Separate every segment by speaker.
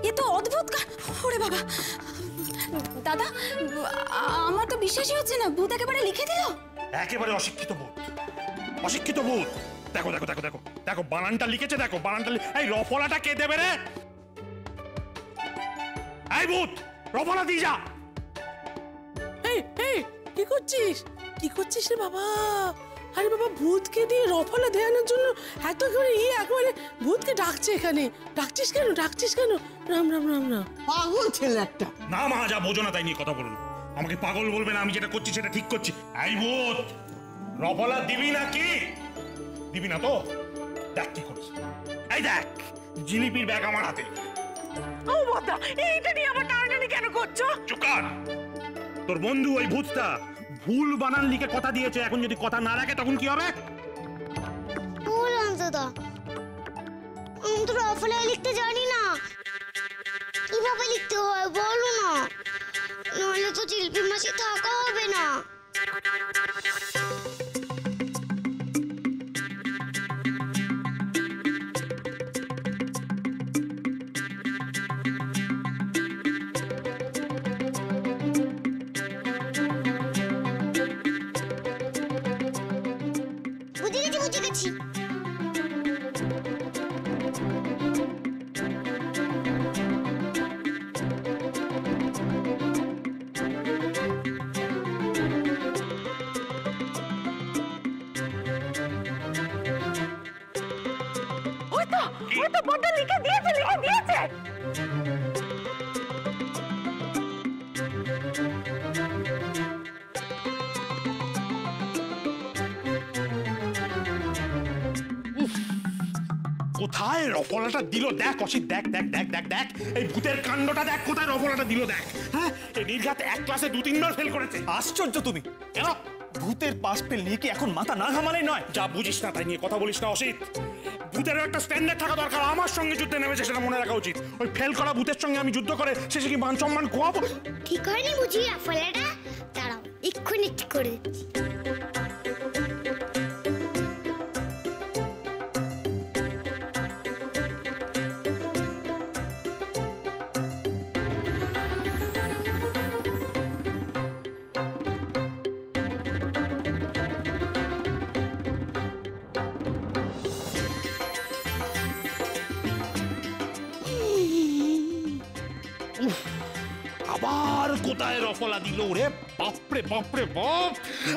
Speaker 1: এ তো অদ্ভুত। ওরে বাবা দাদা, আমার তো বিশ্বাসই হচ্ছে না, ভূত একেবারে লিখে দিল।
Speaker 2: একেবারে অশিক্ষিত ভূত, অশিক্ষিত ভূত। দেখো দেখো দেখো দেখো দেখো বানানটা লিখেছে, দেখো বানানটা। এই রফলাটা কে দেবে রে? এই ভূত, রফলা দিয়ে যা।
Speaker 3: এই এই কি করছিস, কি করছিস রে বাবা? আরে বাবা, ভূতকে দিয়ে রফলা দেওয়ানোর জন্য এত করে একেবারে ভূতকে ডাকছে এখানে। ডাকছিস কেন, ডাকছিস কেন? রাম রাম রাম রাম।
Speaker 4: পাগল ছেলে একটা।
Speaker 2: না মা, যা বোঝো না তাই নিয়ে কথা বলুন। আমাকে পাগল বলবে না, আমি যেটা করছি সেটা ঠিক করছি। এই ভূত, রফলা দিবি নাকি? দিবি না তো? দেখ কি করিস। এই দেখ, জিলিপির ব্যাগ আমার হাতে।
Speaker 3: ও বাবা, এইটা নিয়ে আবার টানাটানি কেন করছো?
Speaker 2: চুপ কর। তোর বন্ধু ওই ভূতটা ভুল বানান লিখে কথা দিয়েছে, এখন যদি কথা না রাখে তখন কি হবে?
Speaker 5: বললাম দাদা, আমি তো রফলা লিখতে জানি না, কিভাবে লিখতে হয় বলো না, নইলে তো জিলিপি মাসি থাকা হবে না। বুঝে গেছি।
Speaker 3: ওই তো বড়টা লিখে দিয়েছে, লিখে দিয়েছে।
Speaker 2: কোথায় রফলাটা দিল দেখ অসিত, দেখ দেখ দেখ দেখ দেখ, এই ভূতের কাণ্ডটা দেখ, কোথায় রফলাটা দিল দেখ। হ্যাঁ, এই নির্ঘাত এক ক্লাসে 2-3 বার ফেল করেছে।
Speaker 6: আশ্চর্য তুমি! কেন ভূতের পাস ফেল নিয়ে কি এখন মাথা না ঘামালেই নয়?
Speaker 2: যা বুঝিস না তাই নিয়ে কথা বলিস না অসিত। ভূতের একটা স্ট্যান্ডার্ড থাকা দরকার। আমার সঙ্গে যুদ্ধে নেমেছে সেটা মনে রাখা উচিত। ওই ফেল করা ভূতের সঙ্গে আমি যুদ্ধ করে শেষে কি মান সম্মান খোয়াবো?
Speaker 5: ঠিক হয়নি বুঝি রফলাটা? দাঁড়াও, এক্ষুনি ঠিক করে দিচ্ছি।
Speaker 2: আবার কোথায় রফলা দিল রে? বাপরে বাপরে বাপ,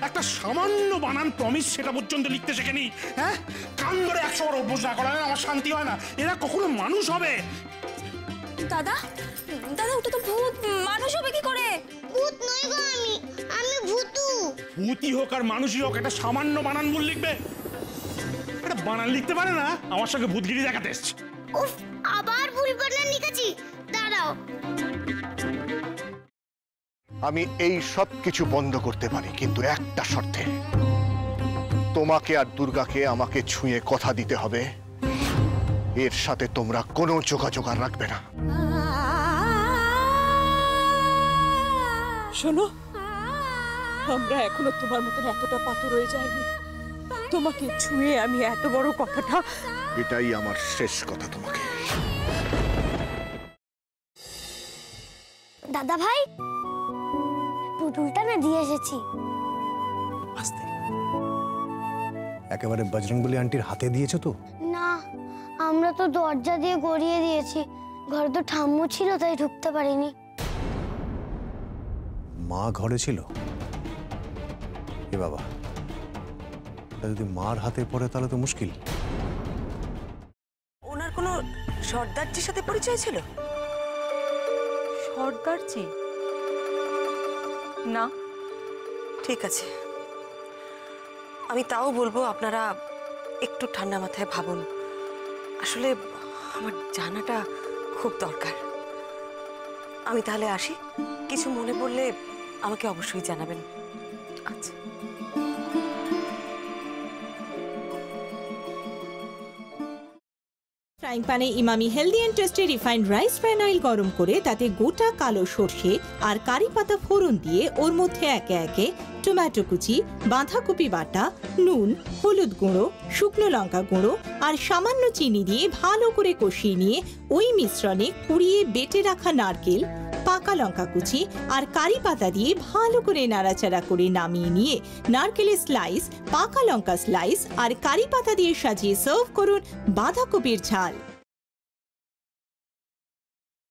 Speaker 2: একটা সামান্য বানান প্রমিস সেটা পর্যন্ত লিখতে শেখেনি। হ্যাঁ, কান ধরে 100 বার অভ্যাস না করা আমার শান্তি হয় না। এরা কখনো মানুষ হবে?
Speaker 1: দাদা দাদা, ওটা তো ভূত, মানুষ হবে কি করে?
Speaker 5: ভূত নই গো, আমি ভূতু।
Speaker 2: ভূতই হোক আর মানুষই হোক, একটা সামান্য বানান ভুল লিখবে? এটা বানান লিখতে পারে না, আমার সঙ্গে ভূতগিরি দেখাতে এসছে।
Speaker 5: উফ, আবার ভুল বানান লিখেছি। দাঁড়াও,
Speaker 7: আমি এই সব কিছু বন্ধ করতে পারি, কিন্তু একটা শর্তে। তোমাকে আর দুর্গাকে আমাকে ছুঁয়ে কথা দিতে হবে, এর সাথে তোমরা কোনো যোগাযোগ আর রাখবে না।
Speaker 3: শোনো, আমরা এখনো তোমার মতন এতটা পাথর হয়ে যায়নি। তোমাকে ছুঁয়ে আমি এত বড় কথাটা।
Speaker 7: এটাই আমার শেষ কথা তোমাকে।
Speaker 5: দাদা ভাই, পুতুলটা না দিয়ে এসেছি।
Speaker 8: আস্তে, একেবারে বজরংবলী আন্টির হাতে দিয়েছো তো?
Speaker 5: না, আমরা তো দরজা দিয়ে গড়িয়ে দিয়েছি, ঘরে তো ঠাম্মু ছিল তাই ঢুকতে পারিনি।
Speaker 8: মা ঘরে ছিল? এ বাবা, যদি মার হাতে পড়ে তাহলে তো মুশকিল।
Speaker 3: ওনার কোনো সর্দারজির সাথে পরিচয় ছিল? সর্দারজি? না, ঠিক আছে, আমি তাও বলবো আপনারা একটু ঠান্ডা মাথায় ভাবুন। আসলে আমার জানাটা খুব দরকার। আমি তাহলে আসি, কিছু মনে পড়লে আমাকে অবশ্যই জানাবেন। আচ্ছা।
Speaker 4: ফ্রাইং প্যানে Emami healthy and tasty refined rice bran oil গরম করে তাতে গোটা কালো সর্ষে আর কারি পাতা ফোড়ন দিয়ে ওর মধ্যে একে একে টমেটো কুচি, বাঁধাকপি বাটা, নুন, হলুদ গুঁড়ো, শুকনো লঙ্কা গুঁড়ো আর সামান্য চিনি দিয়ে ভালো করে কষিয়ে নিয়ে ওই মিশ্রণে কুড়িয়ে বেটে রাখা নারকেল, পাকা লঙ্কা কুচি আর কারি পাতা দিয়ে ভালো করে নাড়াচাড়া করে নামিয়ে নিয়ে নারকেলের স্লাইস, পাকা লঙ্কা স্লাইস আর কারি পাতা দিয়ে সাজিয়ে সার্ভ করুন বাঁধাকপির ঝাল।